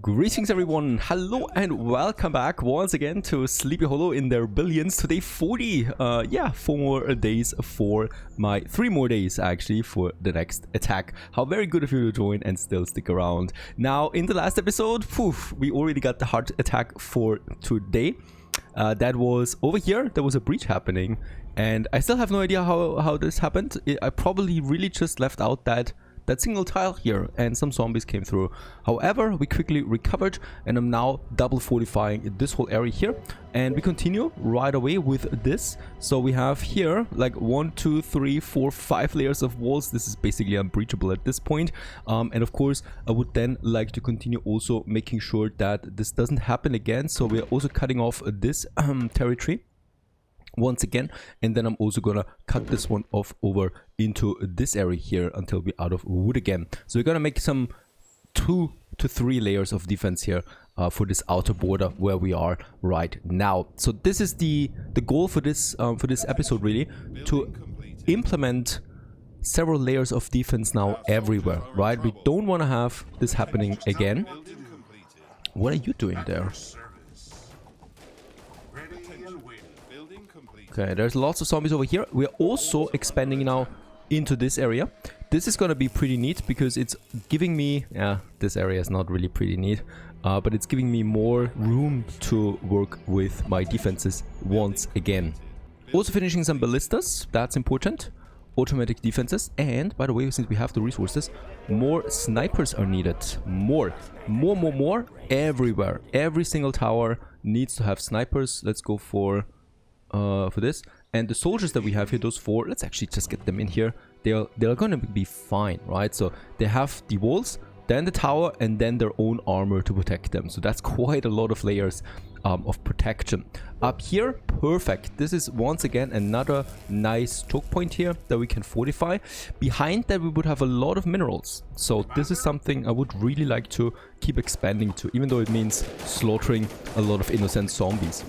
Greetings everyone, hello and welcome back once again to Sleepy Hollow in their billions. Today 40, 4 more days for my 3 more days actually for the next attack. How very good of you to join and still stick around. Now in the last episode, we already got the heart attack for today. That was over here, there was a breach happening and I still have no idea how this happened. I probably really just left out that single tile here and some zombies came through. However, we quickly recovered and I'm now double fortifying this whole area here, and we continue right away with this. So we have here like 1, 2, 3, 4, 5 layers of walls. This is basically unbreachable at this point, and of course I would then like to continue also making sure that this doesn't happen again. So we are also cutting off this territory once again, and then I'm also gonna cut this one off over into this area here until we're out of wood again. So we're gonna make some 2 to 3 layers of defense here for this outer border where we are right now. So this is the goal for this episode, really, to implement several layers of defense now everywhere, right? We don't want to have this happening again. What are you doing there? Okay, there's lots of zombies over here. We're also expanding now into this area. This is gonna be pretty neat because it's giving me... this area is not really pretty neat, but it's giving me more room to work with my defenses once again. Also finishing some ballistas, that's important. Automatic defenses, and by the way, since we have the resources, more snipers are needed. More everywhere. Every single tower needs to have snipers. Let's go for this, and the soldiers that we have here, those 4, let's actually just get them in here. They're gonna be fine, right? So they have the walls, then the tower, and then their own armor to protect them. So that's quite a lot of layers of protection. Up here, perfect. This is once again another nice choke point here that we can fortify. Behind that we would have a lot of minerals. So this is something I would really like to keep expanding to, even though it means slaughtering a lot of innocent zombies.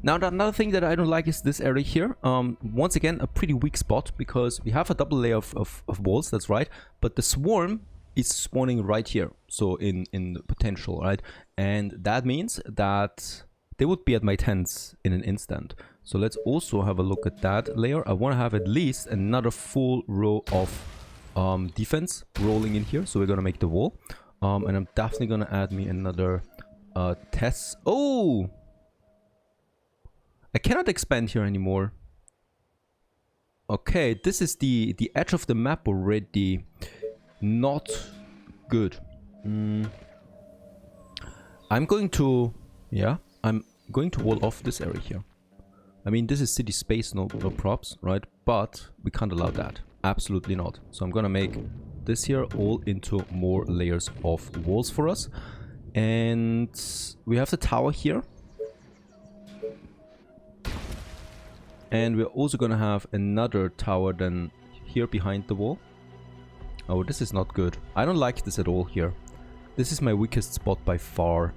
Now, another thing that I don't like is this area here. Once again, a pretty weak spot because we have a double layer of walls, that's right. But the swarm is spawning right here, so in the potential, right? And that means that they would be at my tents in an instant. So let's also have a look at that layer. I want to have at least another full row of defense rolling in here. So we're going to make the wall. And I'm definitely going to add me another test. Oh! I cannot expand here anymore. Okay, this is the edge of the map already. Not good. I'm going to wall off this area here. I mean, this is city space, no props, right? But we can't allow that. Absolutely not. So I'm gonna make this here all into more layers of walls for us. And we have the tower here. And we're also gonna have another tower then here behind the wall. Oh, this is not good. I don't like this at all here. This is my weakest spot by far.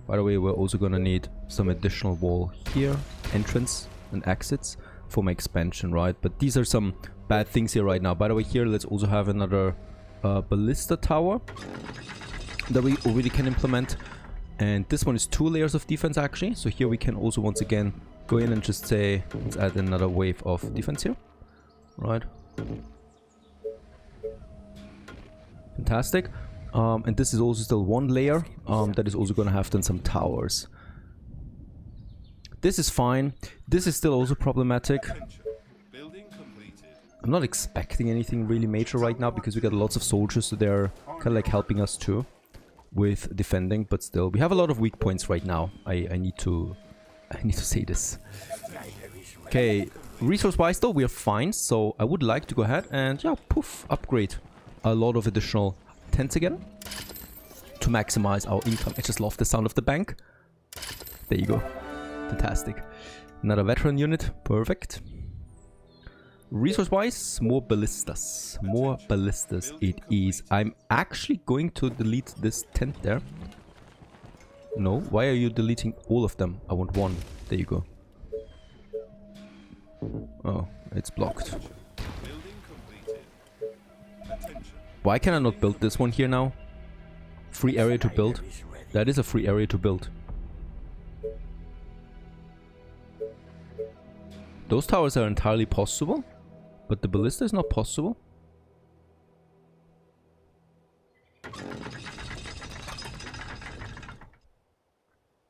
By the way, we're also gonna need some additional wall here, entrance and exits for my expansion, right? But these are some bad things here right now. By the way, here let's also have another ballista tower that we already can implement. And this one is 2 layers of defense actually. So here we can also once again go in and just say, let's add another wave of defense here. Right. Fantastic. And this is also still 1 layer that is also going to have then some towers. This is fine. This is still also problematic. I'm not expecting anything really major right now because we got lots of soldiers, so they're kind of like helping us too with defending, but still we have a lot of weak points right now. I need to say this. Okay, resource wise though we are fine, so I would like to go ahead and upgrade a lot of additional tents again to maximize our income. I just love the sound of the bank. There you go. Fantastic. Another veteran unit, perfect. Resource wise, more ballistas. More ballistas it is. I'm actually going to delete this tent there. No, why are you deleting all of them? I want 1. There you go. Oh, it's blocked. Why can I not build this one here now? Free area to build. That is a free area to build. Those towers are entirely possible, but the ballista is not possible.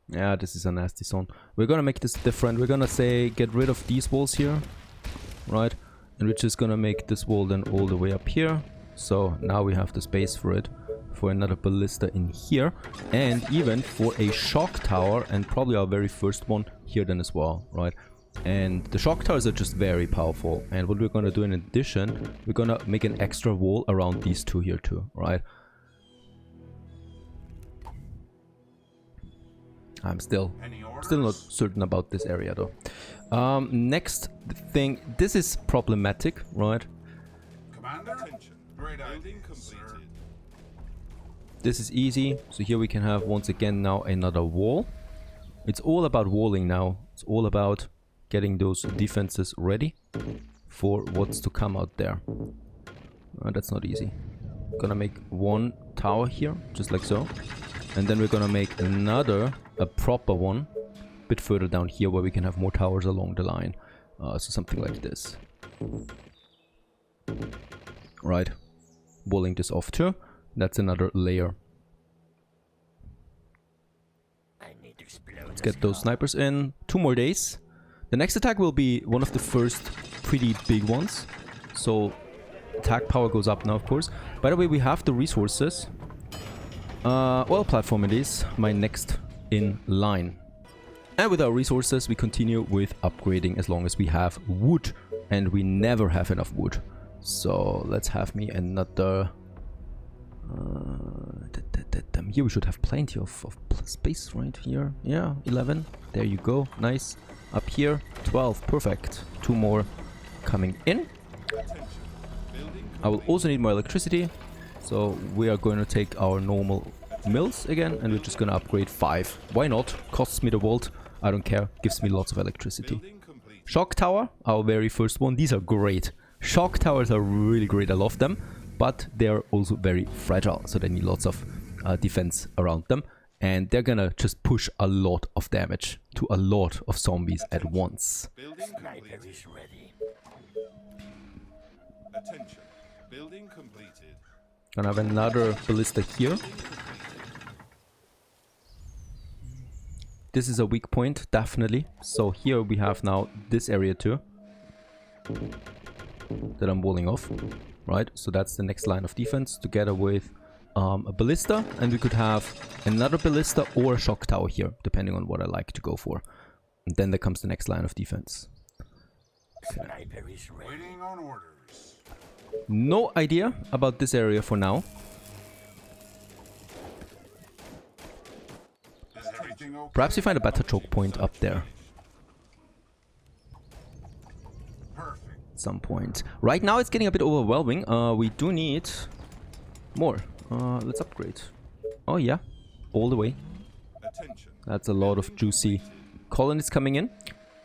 Yeah, this is a nasty zone. We're gonna make this different. We're gonna say get rid of these walls here, right? And we're just gonna make this wall then all the way up here. So now we have the space for it, for another ballista in here, and even for a shock tower, and probably our very first one here then as well, right? And the shock towers are just very powerful. And what we're gonna do in addition, we're gonna make an extra wall around these two here too, right? I'm still not certain about this area though. Next thing, this is problematic, right? Commander, building completed. This is easy. So here we can have once again now another wall. It's all about walling now. It's all about getting those defenses ready for what's to come out there. That's not easy. Gonna make one tower here, just like so. And then we're gonna make another, a proper one, a bit further down here where we can have more towers along the line. So something like this. Right. Walling this off too. That's another layer. Let's get those snipers in. 2 more days. The next attack will be one of the first pretty big ones. So attack power goes up now, of course. By the way, we have the resources. Oil platform it is, my next in line. And with our resources, we continue with upgrading as long as we have wood. And we never have enough wood. So let's have me another... here we should have plenty of space right here. Yeah, 11. There you go. Nice. Up here, 12. Perfect. 2 more coming in. I will also need more electricity. So we are going to take our normal mills again, and we're just going to upgrade 5. Why not? Costs me the volt. I don't care. Gives me lots of electricity. Shock tower, our very first one. These are great. Shock towers are really great. I love them. But they're also very fragile. So they need lots of defense around them. And they're going to just push a lot of damage to a lot of zombies at once. Sniper is ready. Attention. Building completed. Gonna have another ballista here. This is a weak point, definitely. So here we have now this area too that I'm walling off, right? So that's the next line of defense together with a ballista, and we could have another ballista or a shock tower here, depending on what I like to go for. And then there comes the next line of defense. Okay. Sniper is ready. Waiting on orders. No idea about this area for now. Perhaps we find a better choke point up there. Perfect. At some point. Right now it's getting a bit overwhelming. We do need more. Let's upgrade. Oh yeah, all the way. Attention. That's a lot of juicy colonies coming in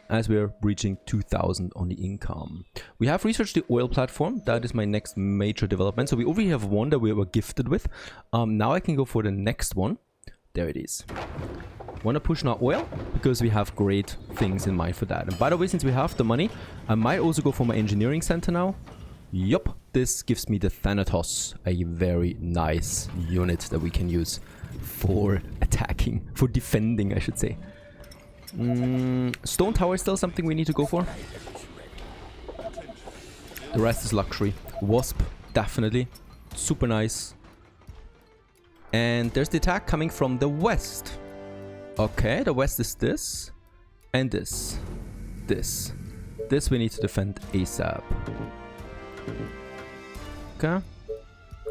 as we're reaching 2,000 on the income. We have researched the oil platform. That is my next major development. So we already have one that we were gifted with. Now I can go for the next one. There it is. Want to push now oil because we have great things in mind for that. And by the way, since we have the money, I might also go for my engineering center now. Yup, this gives me the Thanatos, a very nice unit that we can use for attacking, for defending, I should say. Stone tower is still something we need to go for. The rest is luxury. Wasp, definitely. Super nice. And there's the attack coming from the west. Okay, the west is this. And this. This. This we need to defend ASAP. Okay.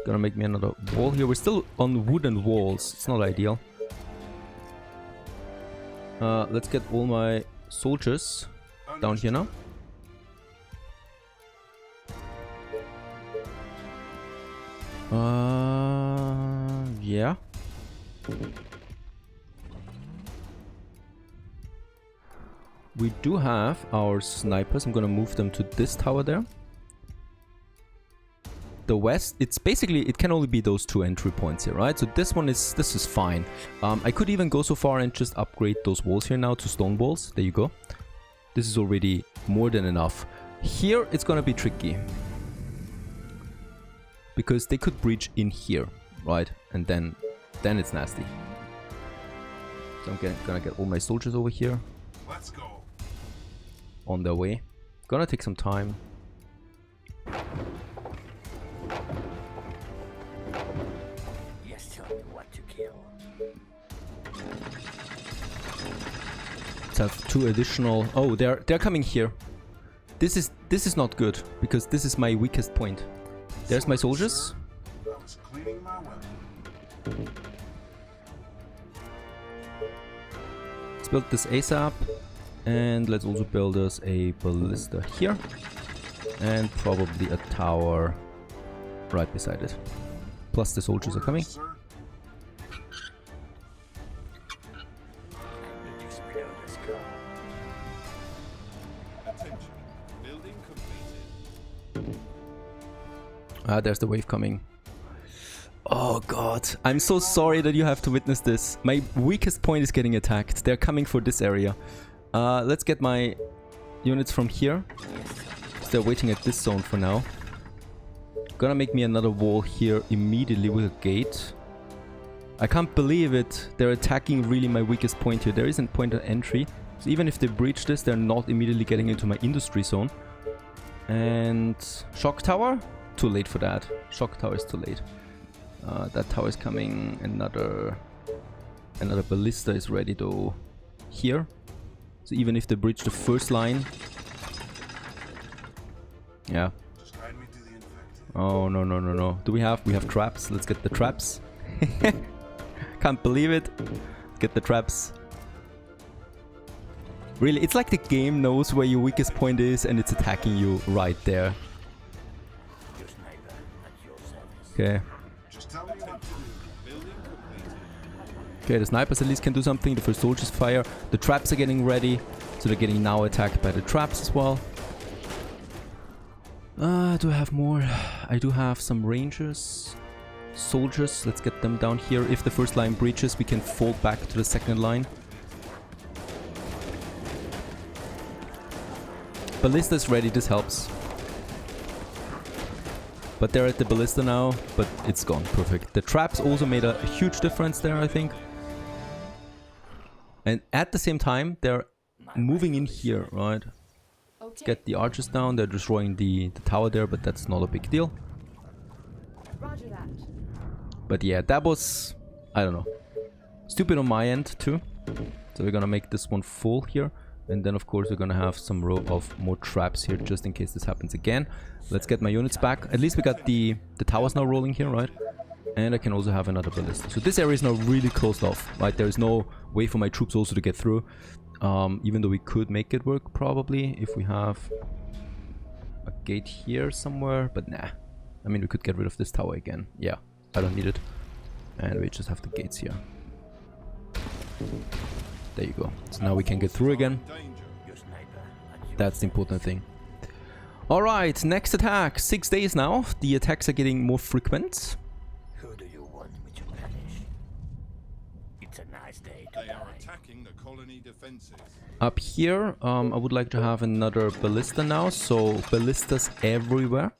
Gonna make me another wall here. We're still on wooden walls. It's not ideal. Let's get all my soldiers down here now. Yeah. We do have our snipers. I'm gonna move them to this tower there. the west, it's basically, it can only be those 2 entry points here, right? So this is fine. I could even go so far and just upgrade those walls here now to stone walls. There you go. This is already more than enough. Here, it's gonna be tricky. Because they could breach in here, right? And then it's nasty. So I'm gonna get all my soldiers over here. Let's go. On their way. Gonna take some time. Yes, tell me what to kill. Let's have 2 additional. Oh, they're coming here. This is not good because this is my weakest point. There's my soldiers. I was cleaning my weapon. Let's build this ASAP. And let's also build us a ballista here. And probably a tower right beside it. Plus the soldiers are coming. Sir. Attention. Building completed. There's the wave coming. Oh god, I'm so sorry that you have to witness this. My weakest point is getting attacked. They're coming for this area. Let's get my units from here. They're waiting at this zone for now. Gonna make me another wall here immediately with a gate. I can't believe it. They're attacking really my weakest point here. There isn't point of entry. So even if they breach this, they're not immediately getting into my industry zone. And shock tower? Too late for that. Shock tower is too late. That tower is coming. Another ballista is ready though here. So even if they breach the first line. Yeah. Just guide me to the infected. Oh no. We have traps. Let's get the traps. Can't believe it. Get the traps. Really, it's like the game knows where your weakest point is and it's attacking you right there. Okay. Just tell me what to do. Building completed. Okay, the snipers at least can do something. The first soldiers fire. The traps are getting ready. So they're getting now attacked by the traps as well. Do I have more? I do have some rangers. Soldiers, let's get them down here. If the first line breaches, we can fall back to the second line. Ballista is ready, this helps. But they're at the ballista now, but it's gone, perfect. The traps also made a huge difference there, I think. And at the same time, they're moving in here, right? Get the archers down, they're destroying the tower there, but that's not a big deal. Roger that. But yeah, that was, I don't know, stupid on my end too. So we're gonna make this one full here. And then of course we're gonna have some row of more traps here just in case this happens again. Let's get my units back. At least we got the towers now rolling here, right? And I can also have another ballista. So this area is now really closed off, right? There is no way for my troops also to get through. Even though we could make it work probably if we have a gate here somewhere. But nah. I mean, we could get rid of this tower again. Yeah, I don't need it. And we just have the gates here. There you go. So now we can get through again. That's the important thing. Alright, next attack. 6 days now. The attacks are getting more frequent. Who do you want me to punish? It's a nice day to They are die. attacking the colony defenses. Up here, I would like to have another ballista now. So ballistas everywhere.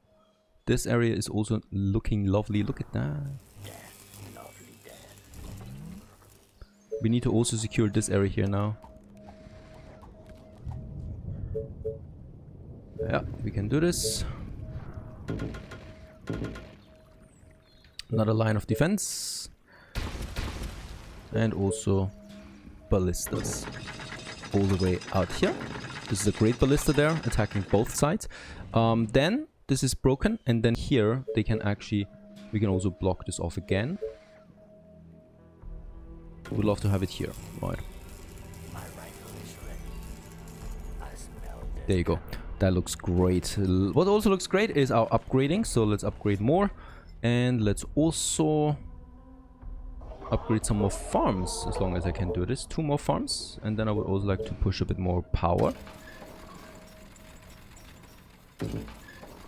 This area is also looking lovely. Look at that. Death, lovely death. We need to also secure this area here now. Yeah, we can do this. Another line of defense. And also ballistas. All the way out here. This is a great ballista there, attacking both sides. Then this is broken, and then here they can actually, we can also block this off again. Would love to have it here, right? My rifle is ready. I smell death. There you go. That looks great. What also looks great is our upgrading. So let's upgrade more. And let's also upgrade some more farms, as long as I can do this. 2 more farms. And then I would also like to push a bit more power.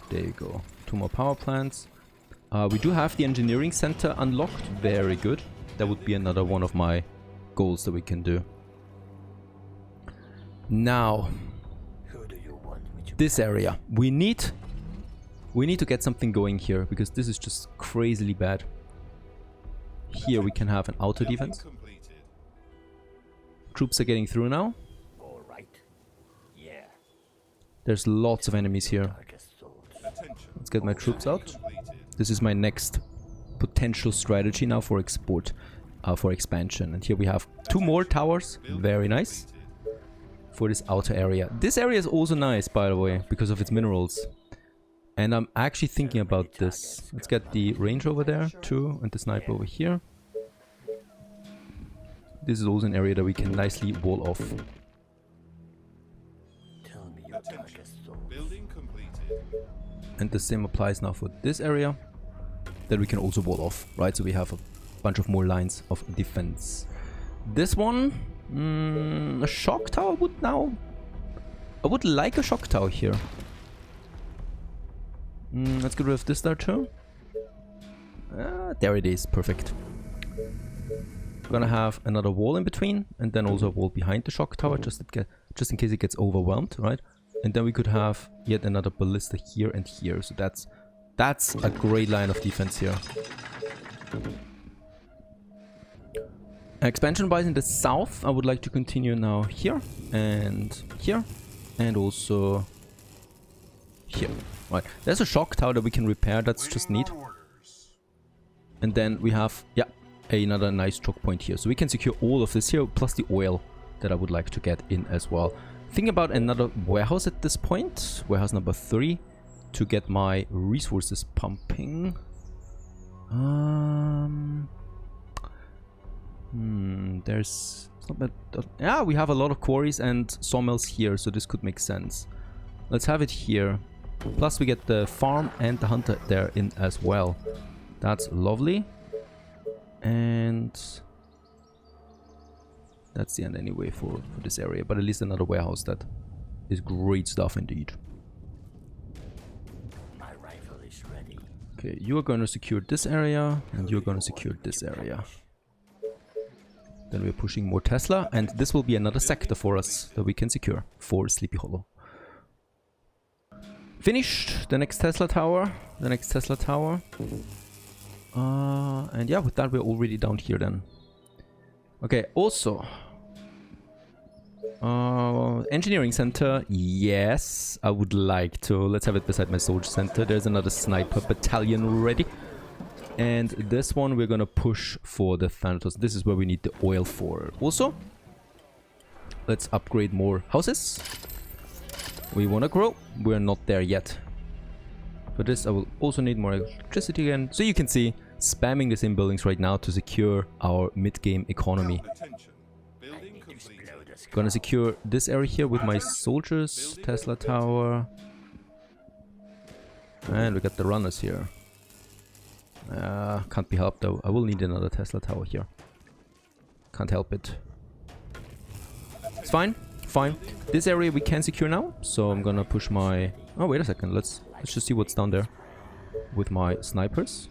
There you go. 2 more power plants. We do have the engineering center unlocked. Very good. That would be another one of my goals that we can do. Now, Who do you want me to this area. We need to get something going here because this is just crazily bad. Here we can have an auto defense. Completed. Troops are getting through now. All right. Yeah. There's lots of enemies here. Target sold. Attention. Let's get my troops out. Completed. This is my next potential strategy now for export, for expansion. And here we have 2 more towers. Very nice. For this outer area. This area is also nice, by the way, because of its minerals. And I'm actually thinking about this. Let's get the range over there too, and the sniper over here. This is also an area that we can nicely wall off. Tell me your target sold. Building completed. And the same applies now for this area. That we can also wall off, right? So we have a bunch of more lines of defense. This one, a shock tower would now... I would like a shock tower here. Let's get rid of this there too. There it is, perfect. We're gonna have another wall in between, and then also a wall behind the shock tower, just in case it gets overwhelmed, right? And then we could have yet another ballista here and here. So that's a great line of defense here. Expansion wise in the south, I would like to continue now here, and also here. Right, there's a shock tower that we can repair, that's just neat. And then we have, yeah, another nice choke point here. So we can secure all of this here, plus the oil that I would like to get in as well. Think about another warehouse at this point, warehouse number 3, to get my resources pumping. There's... It's not bad. Yeah, we have a lot of quarries and sawmills here, so this could make sense. Let's have it here. Plus we get the farm and the hunter there in as well. That's lovely. And that's the end anyway for this area. But at least another warehouse that is great stuff indeed. My rifle is ready. Okay, you are going to secure this area and you're going to secure this area. Then we're pushing more Tesla, and this will be another sector for us that we can secure for Sleepy Hollow. Finished the next Tesla tower, and yeah, with that we're already down here then. Okay, also engineering center, yes, I would like to. Let's have it beside my soldier center. There's another sniper battalion ready. And this one we're gonna push for the Thanatos. This is where we need the oil for. Also, let's upgrade more houses. We wanna grow. We're not there yet. For this I will also need more electricity again. So you can see, spamming the same buildings right now to secure our mid-game economy. Attention. Building completed. Gonna secure this area here with my soldiers. Tesla tower. And we got the runners here. Can't be helped though. I will need another Tesla tower here. Can't help it. It's fine. Fine. This area we can secure now. So I'm gonna push my... Oh, wait a second. Let's just see what's down there with my snipers.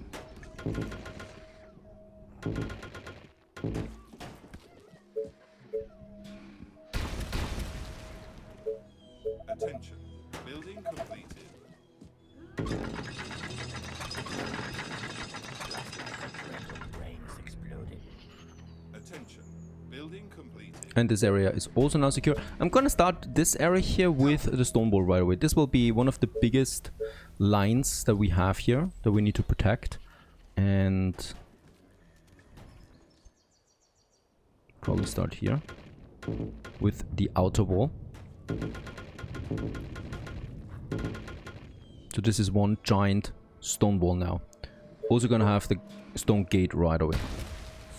Attention. Building completed. Brains exploding. Attention. Building completed. And this area is also now secure. I'm gonna start this area here with the stone wall right away. This will be one of the biggest lines that we have here that we need to protect. And probably start here with the outer wall. So this is one giant stone wall now. Also gonna have the stone gate right away.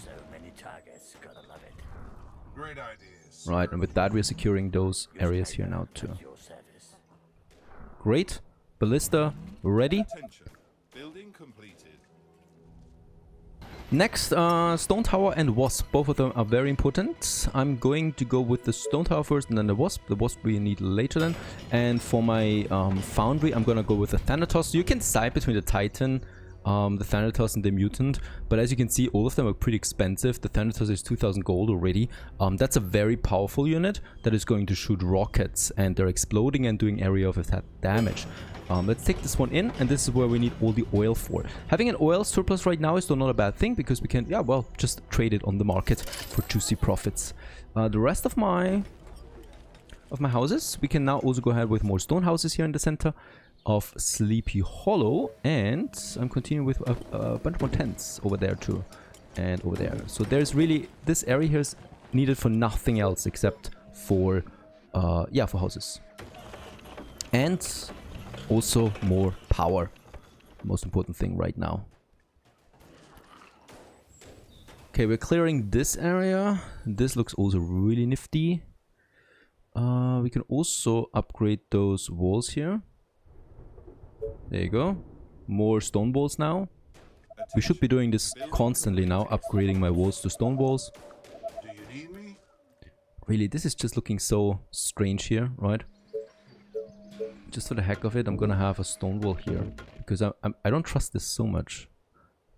So many targets, gotta love it. Great ideas. Right, and with that we're securing those areas here now too. Your service. Great. Ballista ready. Attention. Building completed. Next, Stone Tower and Wasp. Both of them are very important. I'm going to go with the Stone Tower first and then the Wasp. The Wasp we need later then. And for my Foundry, I'm gonna go with the Thanatos. You can decide between the Titan the Thanatos and the Mutant, but as you can see, all of them are pretty expensive. The Thanatos is 2000 gold already. That's a very powerful unit that is going to shoot rockets, and they're exploding and doing area of attack damage. Let's take this one in, and this is where we need all the oil for. Having an oil surplus right now is still not a bad thing, because we can, yeah, well, just trade it on the market for juicy profits. The rest of my houses, we can now also go ahead with more stone houses here in the center of Sleepy Hollow, and I'm continuing with a bunch more tents over there too, and over there. So there's really, this area here is needed for nothing else except for yeah, for houses, and also more power. Most important thing right now. Okay, we're clearing this area. This looks also really nifty. We can also upgrade those walls here. There you go. More stone walls now. We should be doing this constantly now, upgrading my walls to stone walls. Do you need me? Really, this is just looking so strange here, right? Just for the heck of it, I'm gonna have a stone wall here, because I don't trust this so much.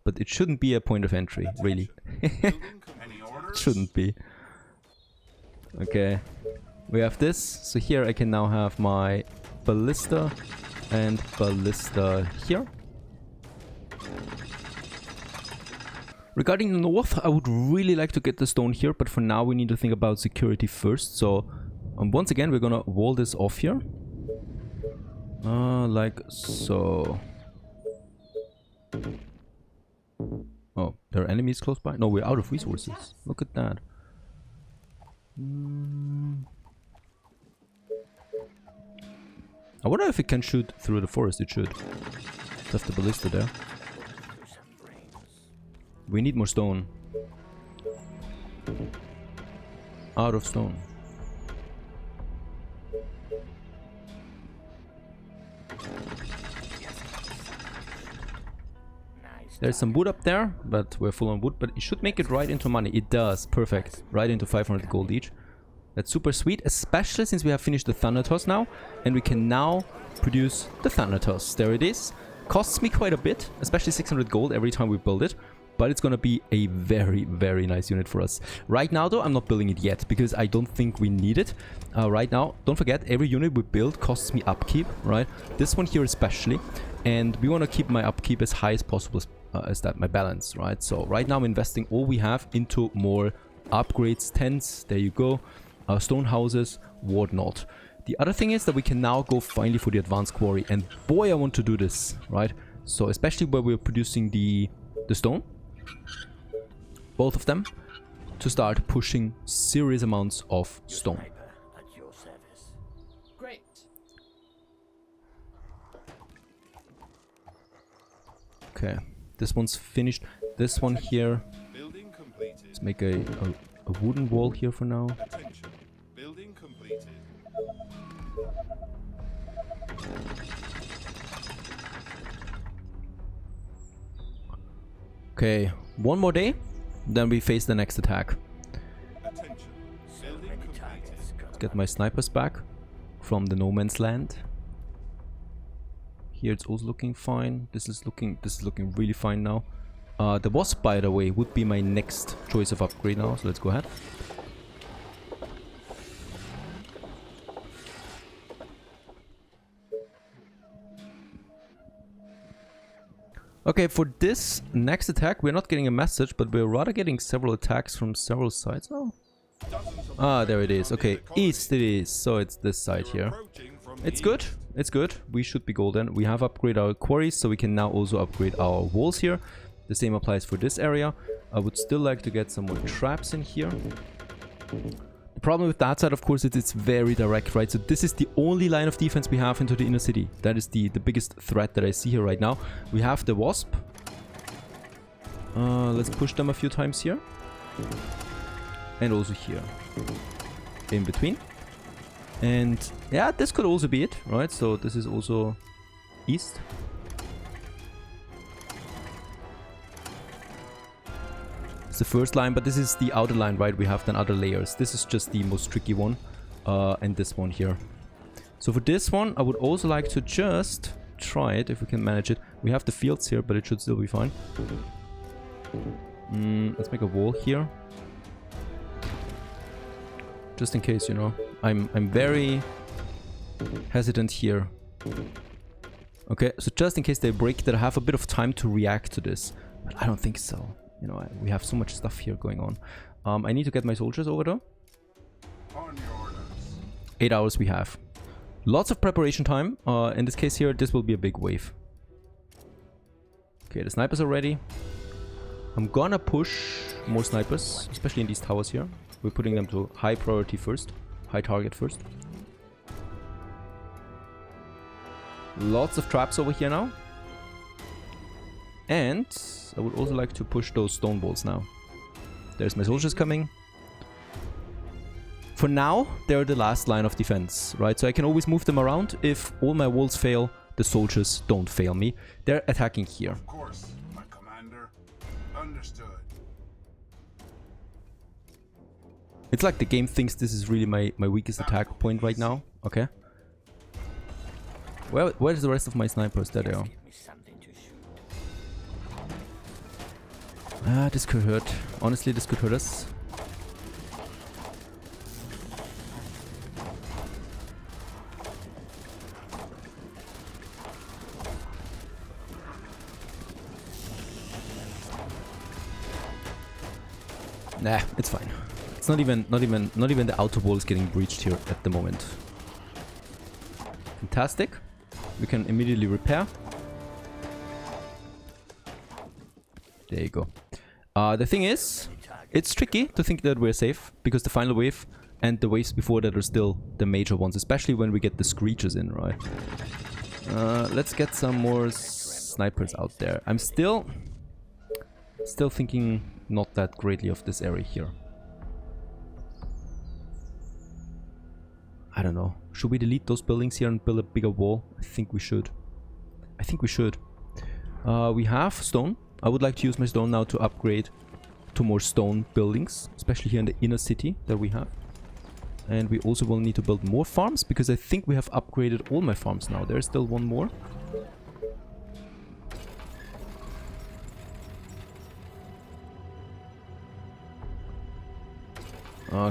But it shouldn't be a point of entry, really. Any orders? It shouldn't be. Okay, we have this. So here I can now have my ballista and ballista here. Regarding the north, I would really like to get the stone here, but for now we need to think about security first. So once again, we're gonna wall this off here. Like so. Oh, there are enemies close by? No, we're out of resources. Look at that. I wonder if it can shoot through the forest. It should. Left the ballista there. We need more stone. Out of stone. There's some wood up there, but we're full on wood. But it should make it right into money. It does. Perfect. Right into 500 gold each. That's super sweet, especially since we have finished the Thanatos now. And we can now produce the Thanatos. There it is. Costs me quite a bit, especially 600 gold every time we build it. But it's gonna be a very, very nice unit for us. Right now, though, I'm not building it yet, because I don't think we need it. Right now, don't forget, every unit we build costs me upkeep, right? This one here especially. And we want to keep my upkeep as high as possible as that, my balance, right? So right now I'm investing all we have into more upgrades, tents, there you go, stone houses, whatnot. The other thing is that we can now go finally for the advanced quarry, and boy, I want to do this, right? So especially where we're producing the stone, both of them, to start pushing serious amounts of stone. At your service. Great. Okay, this one's finished. This one here, Building completed. let's make a wooden wall here for now. Attention. Building completed. Okay, one more day, then we face the next attack. Attention. Building completed. Let's get my snipers back from the no man's land. Here it's also looking fine. This is looking really fine now. The wasp, by the way, would be my next choice of upgrade now, so let's go ahead. Okay, for this next attack, we're not getting a message, but we're rather getting several attacks from several sides. Oh, there it is. Okay, east it is. So it's this side here. It's good. It's good. We should be golden. We have upgraded our quarries, so we can now also upgrade our walls here. The same applies for this area. I would still like to get some more traps in here. The problem with that side, of course, is it's very direct, right? So this is the only line of defense we have into the inner city. That is the biggest threat that I see here right now. We have the wasp. Let's push them a few times here. And also here. In between. And yeah, this could also be it, right? So this is also east. It's the first line, but this is the outer line, right? We have then other layers. This is just the most tricky one. And this one here. So for this one, I would also like to just try it if we can manage it. We have the fields here, but it should still be fine. Let's make a wall here. Just in case, you know. I'm very hesitant here. Okay, so just in case they break, that I have a bit of time to react to this. But I don't think so. You know, we have so much stuff here going on. I need to get my soldiers over though. On your orders. 8 hours we have. Lots of preparation time. In this case here, this will be a big wave. Okay, the snipers are ready. I'm gonna push more snipers, especially in these towers here. We're putting them to high priority first. High target first. Lots of traps over here now. And I would also like to push those stone walls now. There's my soldiers coming. For now, they're the last line of defense, right? So I can always move them around. If all my walls fail, the soldiers don't fail me. They're attacking here. Of course, my commander. Understood. It's like the game thinks this is really my weakest attack point right now. Okay. Well, where's the rest of my snipers? There they are. Give me something to shoot. Ah, this could hurt. Honestly, this could hurt us. Nah, it's fine. It's not even the outer wall is getting breached here at the moment. Fantastic. We can immediately repair. There you go. The thing is, it's tricky to think that we're safe because the final wave and the waves before that are still the major ones, especially when we get the screeches in, right? Let's get some more snipers out there. I'm still thinking not that greatly of this area here. I don't know. Should we delete those buildings here and build a bigger wall? I think we should. I think we should. We have stone. I would like to use my stone now to upgrade to more stone buildings, especially here in the inner city that we have. And we also will need to build more farms because I think we have upgraded all my farms now. There's still one more.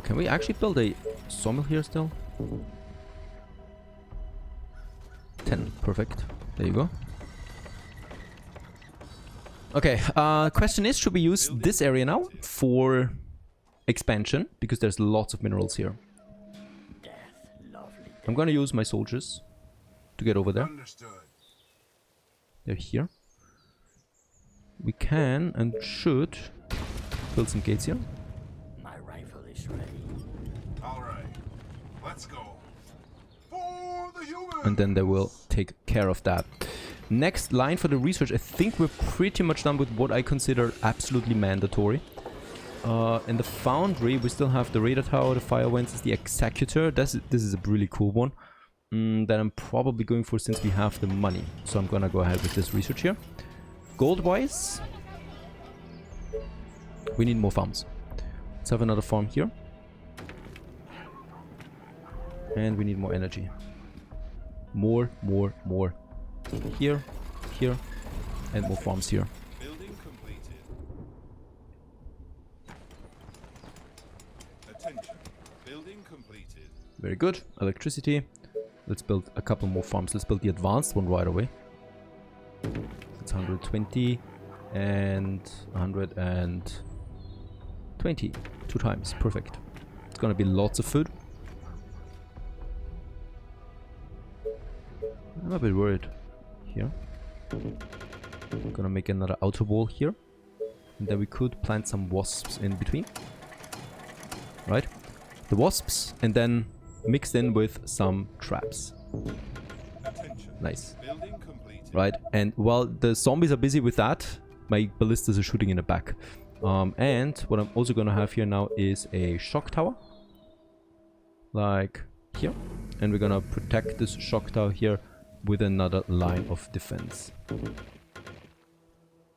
Can we actually build a sawmill here still? 10, perfect. There you go. Okay, question is, should we use this area now for expansion? Because there's lots of minerals here. Death, lovely. I'm gonna use my soldiers to get over there. Understood. They're here. We can and should build some gates here. My rifle is ready. All right. Let's go. For the human. And then they will take care of that. Next line for the research, I think we're pretty much done with what I consider absolutely mandatory. In the foundry, we still have the radar tower, the fire wenches, the executor. This is a really cool one that I'm probably going for since we have the money. So I'm gonna go ahead with this research here. Gold-wise, we need more farms. Let's have another farm here. And we need more energy. More. Here, and more farms here. Building completed. Attention. Building completed. Very good. Electricity. Let's build a couple more farms. Let's build the advanced one right away. It's 120 and 120. 2 times. Perfect. It's gonna be lots of food. I'm a bit worried here. I'm gonna make another outer wall here. And then we could plant some wasps in between. Right? The wasps and then mixed in with some traps. Attention. Nice. Building completed. Right? And while the zombies are busy with that, my ballistas are shooting in the back. And what I'm also gonna have here now is a shock tower. Like here. And we're gonna protect this shock tower here with another line of defense.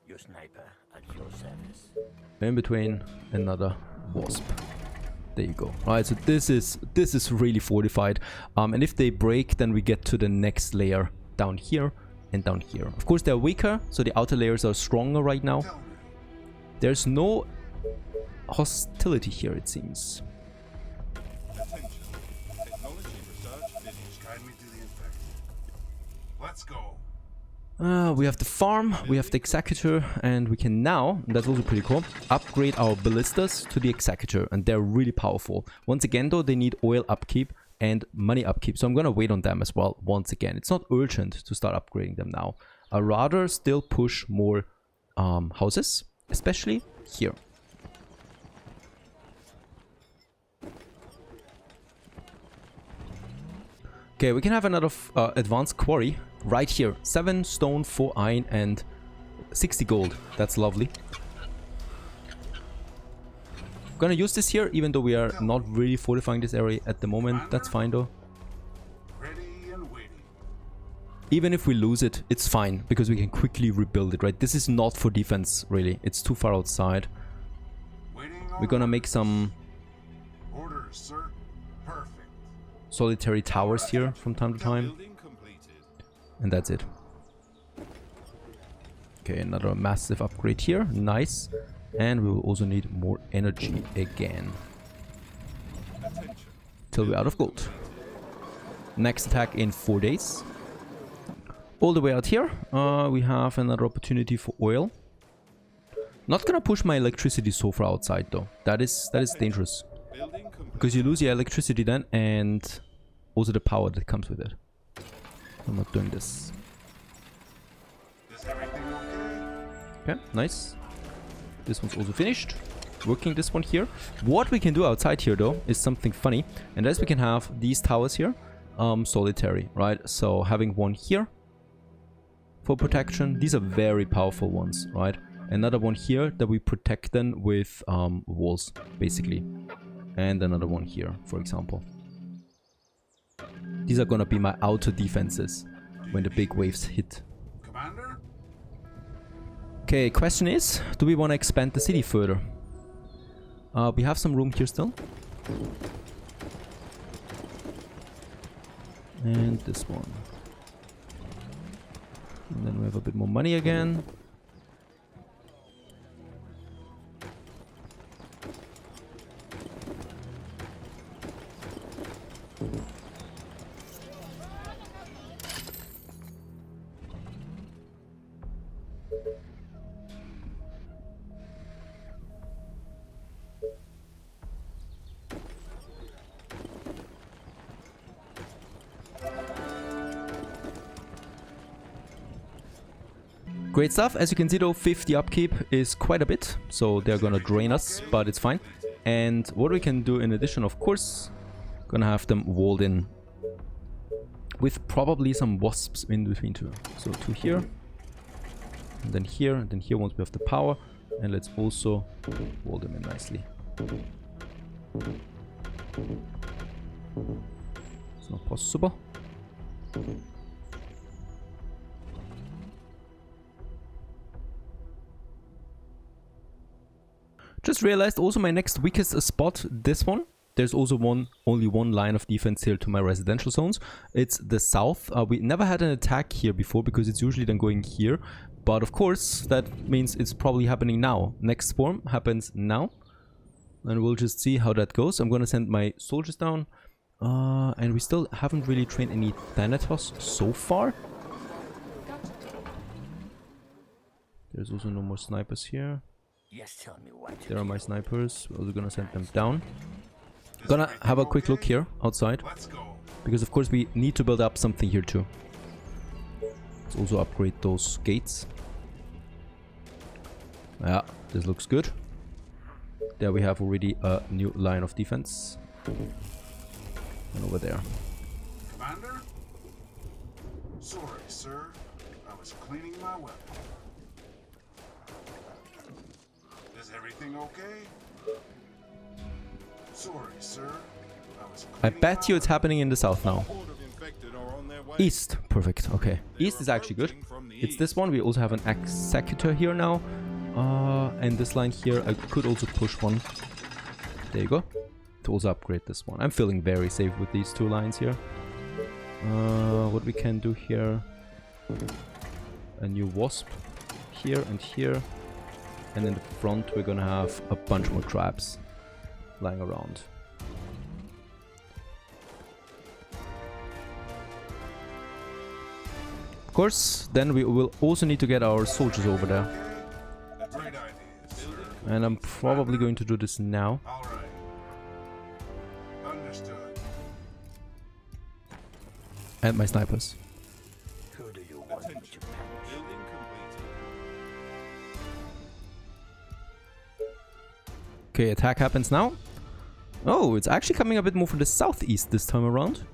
Your sniper at your service. In between, another wasp. There you go. Alright, so this is really fortified. And if they break, then we get to the next layer down here. and down here. Of course, they're weaker, so the outer layers are stronger right now. There's no hostility here, it seems. Attention. Technology research finished. Guide me to the infected. Let's go. We have the farm, we have the executor, and we can now, that's also pretty cool, upgrade our ballistas to the executor, and they're really powerful. Once again though, they need oil upkeep and money upkeep, so I'm gonna wait on them as well. Once again, it's not urgent to start upgrading them now. I'd rather still push more houses, especially here. Okay, we can have another advanced quarry right here. 7 stone, 4 iron, and 60 gold. That's lovely. Gonna use this here, even though we are not really fortifying this area at the moment. That's fine though. Ready and waiting. Even if we lose it, it's fine, because we can quickly rebuild it, right? This is not for defense, really. It's too far outside. We're gonna make some Orders, sir. Perfect. solitary towers here from time to time. Building completed. And that's it. Okay, another massive upgrade here. Nice. And we will also need more energy again. Attention. Till we're out of gold. Next attack in 4 days. All the way out here, we have another opportunity for oil. Not gonna push my electricity so far outside though. That is dangerous. Building complete. Because you lose your electricity then, and also the power that comes with it. I'm not doing this. Is everything okay? Okay, nice. This one's also finished. Working this one here. What we can do outside here though is something funny, and that is we can have these towers here solitary, right? So having one here for protection. These are very powerful ones, right? Another one here that we protect them with walls, basically. And another one here, for example. These are gonna be my outer defenses when the big waves hit. Commander? Okay, question is, do we want to expand the city further? We have some room here still. And this one. And then we have a bit more money again. Great stuff. As you can see though, 50 upkeep is quite a bit, so they're gonna drain us, but it's fine. And what we can do in addition, of course, gonna have them walled in with probably some wasps in between too. So 2 here, and then here once we have the power. And let's also wall them in nicely. It's not possible. Just realized also my next weakest spot, this one. There's also only one line of defense here to my residential zones. It's the south. We never had an attack here before because it's usually then going here. But of course, that means it's probably happening now. Next swarm happens now. And we'll just see how that goes. I'm gonna send my soldiers down. And we still haven't really trained any Thanatos so far. There's also no more snipers here. Yes, tell me what to There are do. my snipers. We're also gonna send them down. Gonna have a quick look here outside. Let's go. Because of course we need to build up something here too. Let's also upgrade those gates. Yeah, this looks good. There we have already a new line of defense. And over there. Commander? Sorry, sir. I was cleaning my weapon. Is everything okay? Sorry, sir. I was I cleaning bet my you it's happening in the south now. Horde of infected are on their way. East. Perfect. Okay. They East are is actually good. approaching from the It's east. this one. We also have an executor here now. And this line here, I could also push one. There you go. To also upgrade this one. I'm feeling very safe with these 2 lines here. What we can do here. a new wasp here and here. And in the front we're gonna have a bunch more traps lying around. Of course, then we will also need to get our soldiers over there. A great idea, sir. And I'm probably going to do this now. All right. Understood. And my snipers. Who do you want me to Attention. punish? Building completed. Okay, attack happens now. Oh, it's actually coming a bit more from the southeast this time around.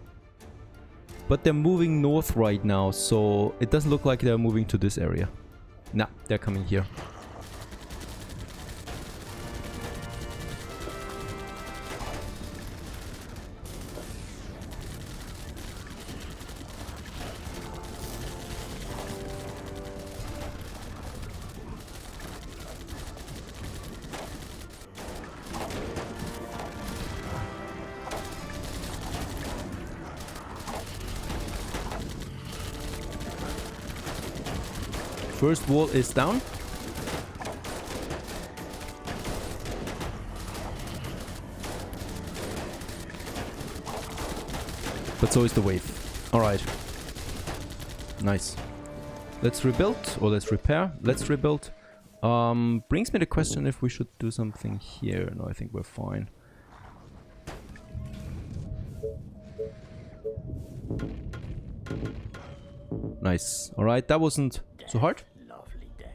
But they're moving north right now, so it doesn't look like they're moving to this area. Nah, they're coming here. First wall is down. But so is the wave. Alright. Nice. Let's rebuild, or let's repair. Let's rebuild. Brings me the question if we should do something here. No, I think we're fine. Nice. Alright, that wasn't so hard. Lovely death.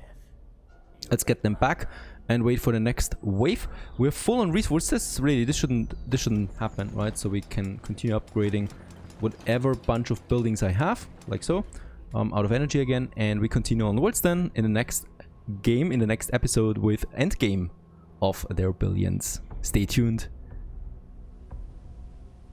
Let's get them back and wait for the next wave. We're full on resources. Really, this shouldn't happen, right? So we can continue upgrading whatever bunch of buildings I have, like so. Out of energy again, and we continue onwards then in the next game, in the next episode with endgame of their billions. Stay tuned.